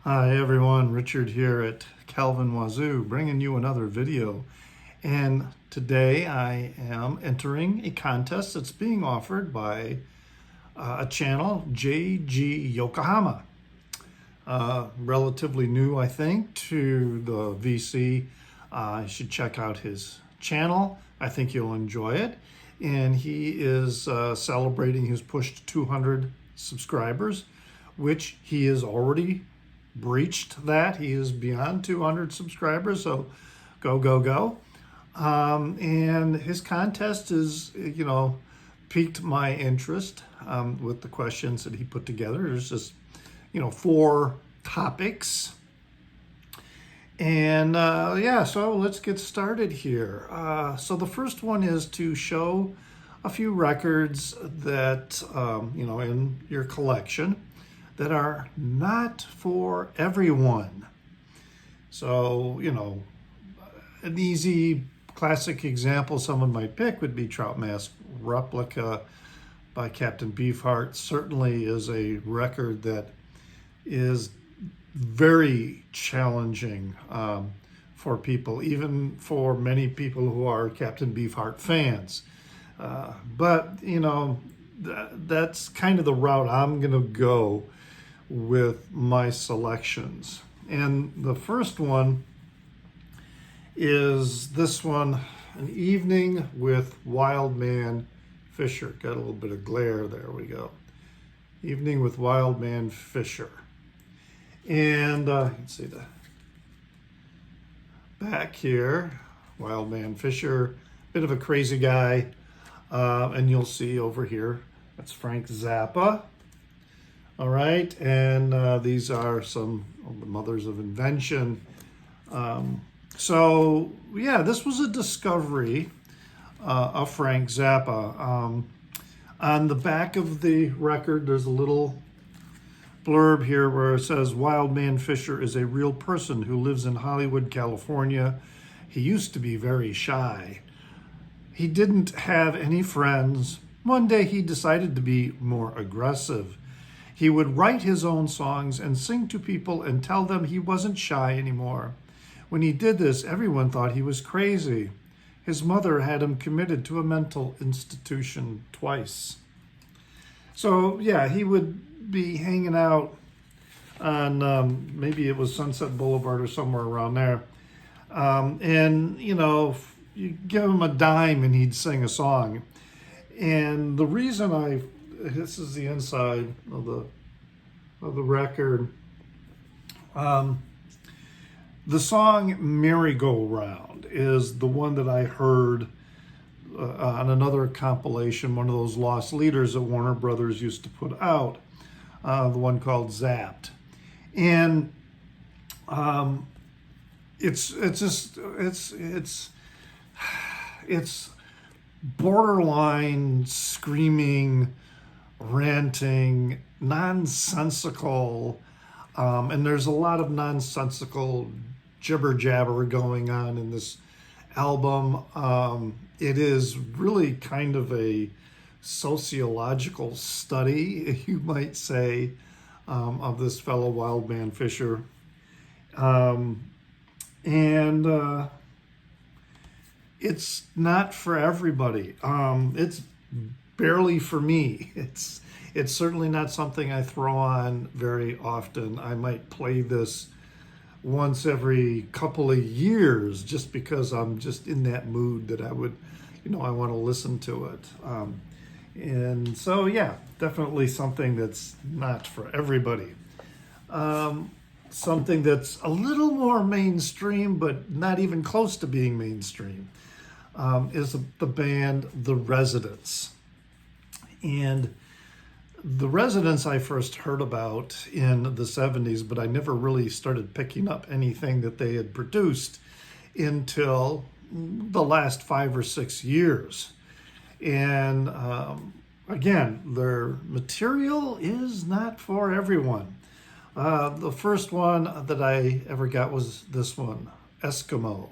Hi everyone, Richard here at Calvin Wazoo, bringing you another video. And today I am entering a contest that's being offered by a channel, JG Yokohama. Relatively new, I think, to the VC. You should check out his channel. I think you'll enjoy it. And he is celebrating his push to 200 subscribers, which he is already breached that. He is beyond 200 subscribers, so go, go, go. And his contest is, piqued my interest with the questions that he put together. There's just, 4 topics. And so let's get started here. So the first one is to show a few records that, in your collection that are not for everyone. So, an easy classic example someone might pick would be Trout Mask Replica by Captain Beefheart. Certainly is a record that is very challenging for people, even for many people who are Captain Beefheart fans. But, that's kind of the route I'm going to go with my selections. And the first one is this one, An Evening with Wildman Fisher. Got a little bit of glare, there we go. Evening with Wildman Fisher. And you can see the back here, Wildman Fisher, bit of a crazy guy. And you'll see over here, that's Frank Zappa. All right, and these are some of the mothers of invention. This was a discovery of Frank Zappa. On the back of the record, there's a little blurb here where it says, Wildman Fisher is a real person who lives in Hollywood, California. He used to be very shy. He didn't have any friends. One day he decided to be more aggressive. He would write his own songs and sing to people and tell them he wasn't shy anymore. When he did this, everyone thought he was crazy. His mother had him committed to a mental institution twice. So, he would be hanging out on, maybe it was Sunset Boulevard or somewhere around there. You give him a dime and he'd sing a song. And the reason this is the inside of the record. The song Merry-Go-Round is the one that I heard on another compilation, one of those lost leaders that Warner Brothers used to put out, the one called Zapped. And it's borderline screaming, ranting, nonsensical, and there's a lot of nonsensical jibber jabber going on in this album. It is really kind of a sociological study, you might say, of this fellow Wildman Fisher. It's not for everybody. It's barely for me. It's certainly not something I throw on very often. I might play this once every couple of years just because I'm just in that mood that I would, I want to listen to it. Definitely something that's not for everybody. Something that's a little more mainstream, but not even close to being mainstream, is the band The Residents. And The Residents I first heard about in the 70s, but I never really started picking up anything that they had produced until the last 5 or 6 years. And again, their material is not for everyone. The first one that I ever got was this one, Eskimo,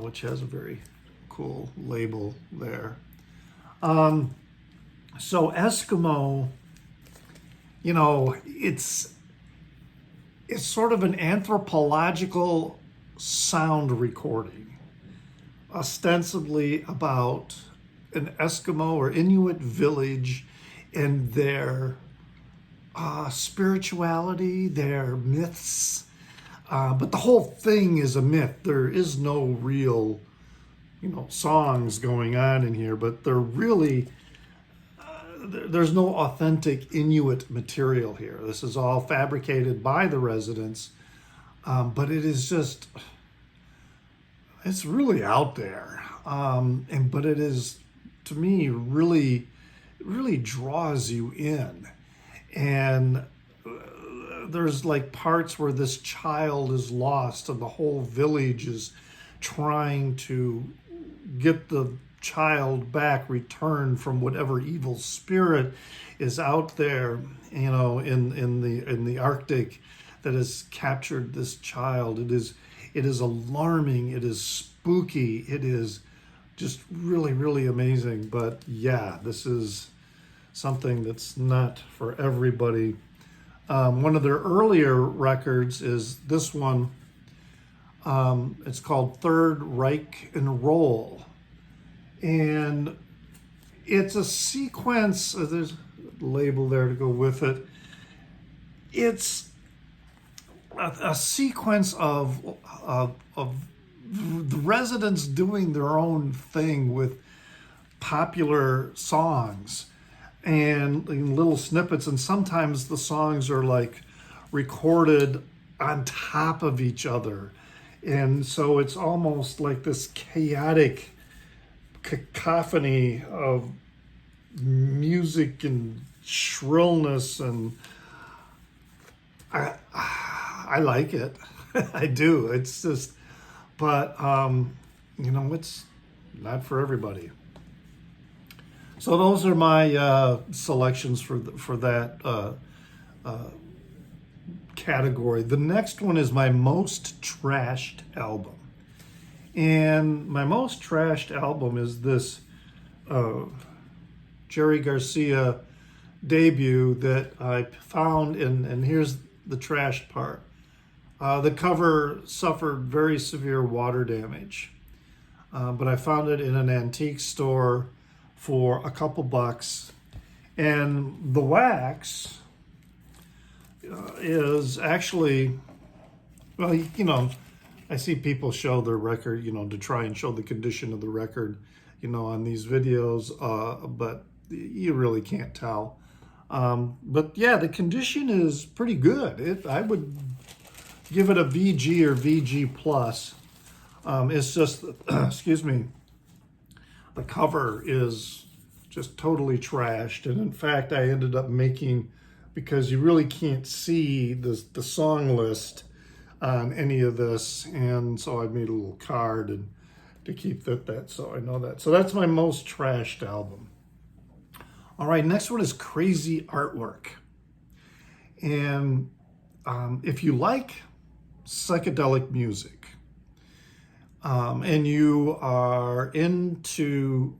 which has a very cool label there. So Eskimo, it's it's sort of an anthropological sound recording, ostensibly about an Eskimo or Inuit village and their spirituality, their myths. But the whole thing is a myth. There is no real, songs going on in here, but they're really, there's no authentic Inuit material here. This is all fabricated by the residents, but it is just, it's really out there. But it is, to me, really draws you in. And there's like parts where this child is lost and the whole village is trying to get the child back, returned from whatever evil spirit is out there, in the Arctic, that has captured this child. It is alarming, it is spooky, it is just really amazing. But yeah, this is something that's not for everybody. One of their earlier records is this one. It's called Third Reich and Roll. And it's a sequence, there's a label there to go with it. It's a sequence of the residents doing their own thing with popular songs and little snippets, and sometimes the songs are like recorded on top of each other, and so it's almost like this chaotic cacophony of music and shrillness, and I like it. I do. It's just, but it's not for everybody. So those are my selections for that category. The next one is my most trashed album. And my most trashed album is this Jerry Garcia debut that I found, and here's the trashed part. The cover suffered very severe water damage, but I found it in an antique store for a couple bucks, and the wax is actually, well, I see people show their record, to try and show the condition of the record, on these videos, but you really can't tell. But yeah, the condition is pretty good. I would give it a VG or VG plus. It's just, excuse me, the cover is just totally trashed. And in fact, I ended up making, because you really can't see the song list on any of this, and so I made a little card and to keep that so I know that. So that's my most trashed album. All right, next one is Crazy Artwork. And if you like psychedelic music, and you are into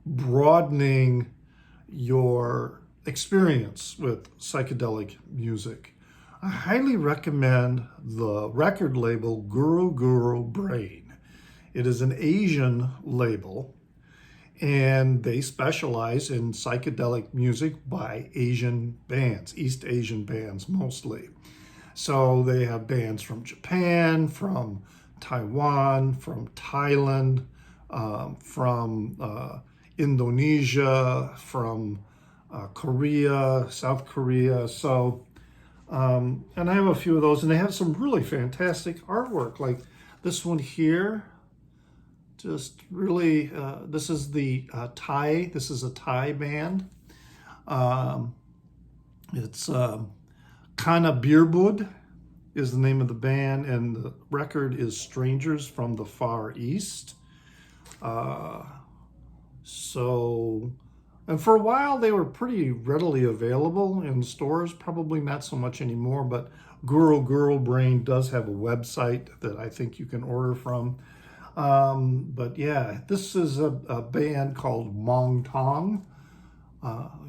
broadening your experience with psychedelic music, I highly recommend the record label Guru Guru Brain. It is an Asian label, and they specialize in psychedelic music by Asian bands, East Asian bands mostly. So they have bands from Japan, from Taiwan, from Thailand, from Indonesia, from Korea, South Korea. So, and I have a few of those, and they have some really fantastic artwork, like this one here. Just really, this is the Thai. This is a Thai band. It's Kana Beerbud is the name of the band, and the record is Strangers from the Far East. And for a while they were pretty readily available in stores, probably not so much anymore, but Guru Guru Brain does have a website that I think you can order from. But yeah, this is a band called Mong Tong.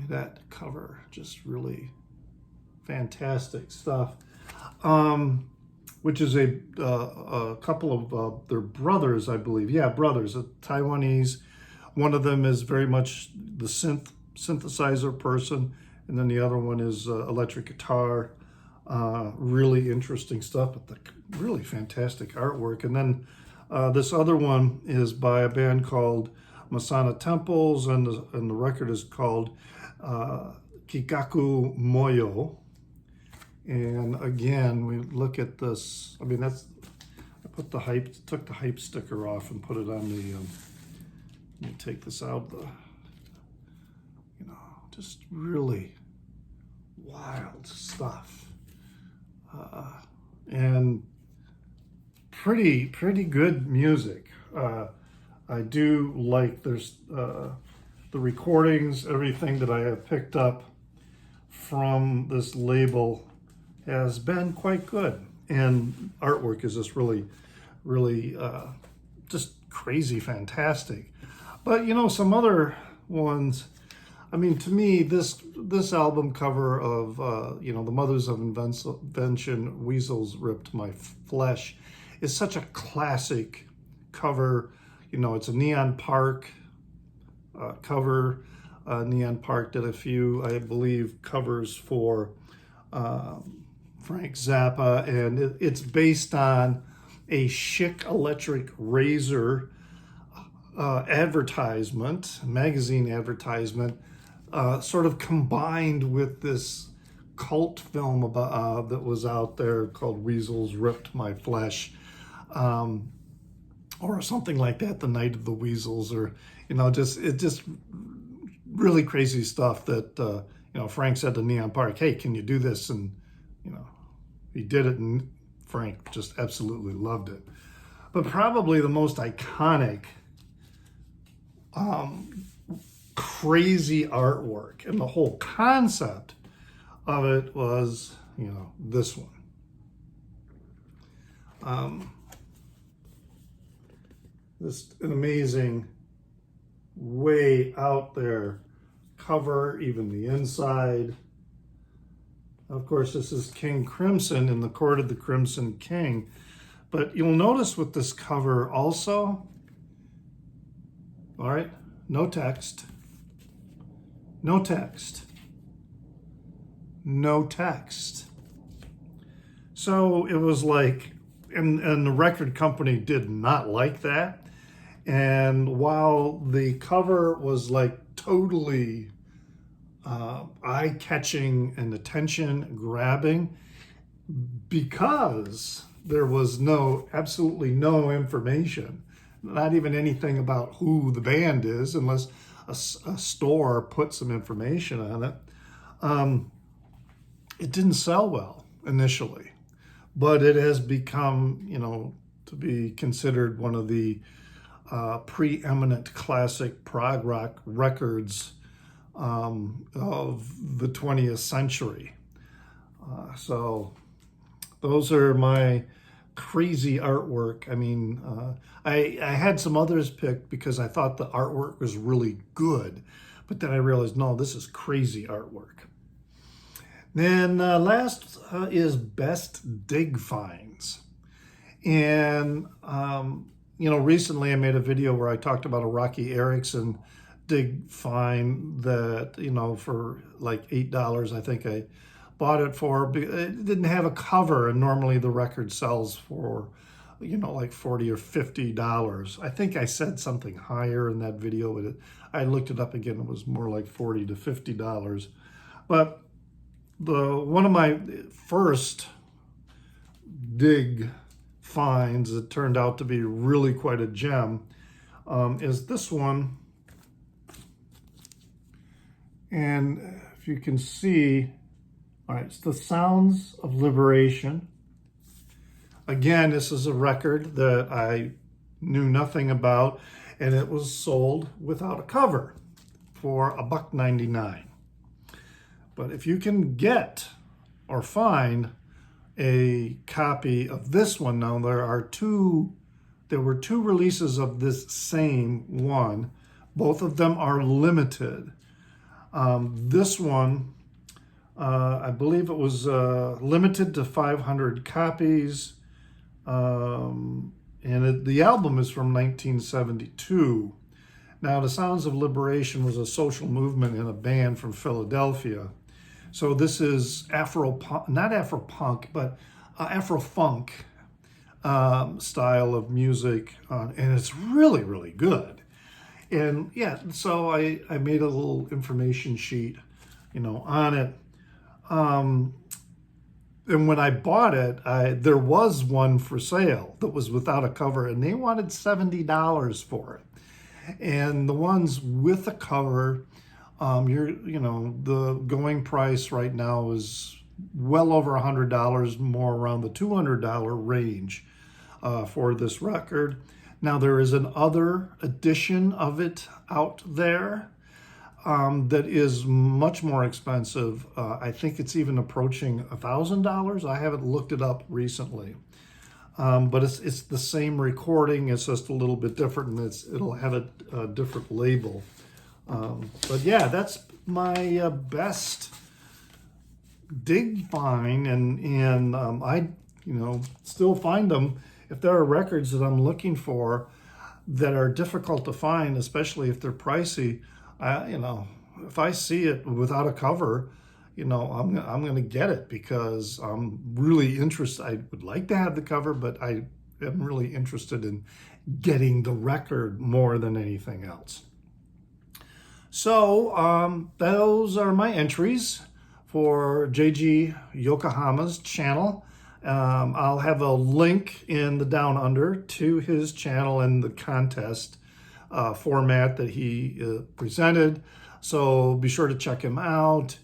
That cover, just really fantastic stuff. which is a couple of their brothers, I believe. Yeah, brothers, Taiwanese. One of them is very much the synthesizer person, and then the other one is electric guitar. Really interesting stuff, but the really fantastic artwork. And then this other one is by a band called Masana Temples, and the record is called Kikaku Moyo. And again, we look at this. I mean, that's, I put the hype, took the hype sticker off and put it on the. Let me take this out. The, just really wild stuff, and pretty good music. I do like, there's the recordings, everything that I have picked up from this label has been quite good, and artwork is just really just crazy fantastic. But some other ones, I mean, to me, this album cover of the Mothers of Invention, Weasels Ripped My Flesh, is such a classic cover. It's a Neon Park cover. Neon Park did a few, I believe, covers for Frank Zappa, and it's based on a Schick electric razor advertisement, magazine advertisement, sort of combined with this cult film about that was out there called Weasels Ripped My Flesh, or something like that, The Night of the Weasels, or just really crazy stuff that Frank said to Neon Park, hey, can you do this? And he did it, and Frank just absolutely loved it. But probably the most iconic crazy artwork and the whole concept of it was this one. This an amazing, way out there cover, even the inside. Of course, this is King Crimson in the Court of the Crimson King. But you'll notice with this cover also, all right, no text, no text, no text. So it was like, and the record company did not like that. And while the cover was like totally eye-catching and attention-grabbing, because there was absolutely no information, not even anything about who the band is, unless a store put some information on it. It didn't sell well initially, but it has become, to be considered one of the preeminent classic prog rock records of the 20th century. So those are my crazy artwork. I mean, I had some others picked because I thought the artwork was really good, but then I realized, no, this is crazy artwork. Then last is Best Dig Finds. And, recently I made a video where I talked about a Rocky Erickson dig find that, for like $8, I think I bought it for. It didn't have a cover, and normally the record sells for, like $40 or $50. I think I said something higher in that video, but I looked it up again. It was more like $40 to $50. But one of my first dig finds that turned out to be really quite a gem is this one. And if you can see, all right, it's The Sounds of Liberation. Again, this is a record that I knew nothing about, and it was sold without a cover for $1.99. But if you can get or find a copy of this one, now there were two releases of this same one. Both of them are limited. This one I believe it was limited to 500 copies. The album is from 1972. Now, The Sounds of Liberation was a social movement in a band from Philadelphia. So this is not Afro-punk, but Afro-funk style of music, and it's really, really good. And yeah, so I made a little information sheet, on it. And when I bought it, there was one for sale that was without a cover, and they wanted $70 for it. And the ones with a cover, the going price right now is well over $100, more around the $200 range for this record. Now there is an other edition of it out there that is much more expensive. I think it's even approaching $1,000. I haven't looked it up recently. But it's the same recording. It's just a little bit different, and it'll have a different label. But yeah, that's my best dig find, and I still find them. If there are records that I'm looking for that are difficult to find, especially if they're pricey, if I see it without a cover, I'm going to get it because I'm really interested. I would like to have the cover, but I am really interested in getting the record more than anything else. So those are my entries for JG Yokohama's channel. I'll have a link in the Down Under to his channel and the contest format that he presented. So be sure to check him out.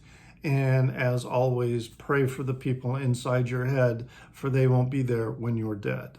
And as always, pray for the people inside your head, for they won't be there when you're dead.